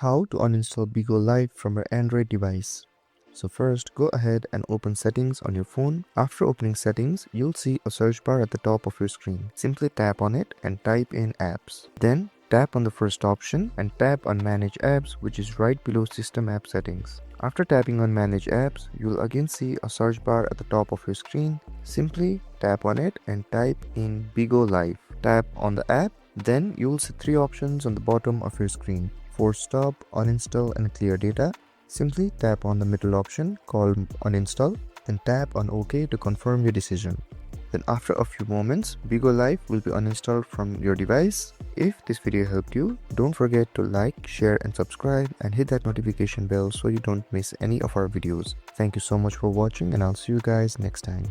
How to uninstall Bigo Live from your Android device. So first, go ahead and open settings on your phone. After opening settings, you'll see a search bar at the top of your screen. Simply tap on it and type in apps. Then tap on the first option and tap on manage apps, which is right below system app settings. After tapping on manage apps, you'll again see a search bar at the top of your screen. Simply tap on it and type in Bigo Live. Tap on the app. Then you'll see three options on the bottom of your screen: force stop, uninstall and clear data. Simply tap on the middle option called uninstall, then tap on OK to confirm your decision. Then after a few moments, Bigo Live will be uninstalled from your device. If this video helped you, don't forget to like, share and subscribe and hit that notification bell so you don't miss any of our videos. Thank you so much for watching and I'll see you guys next time.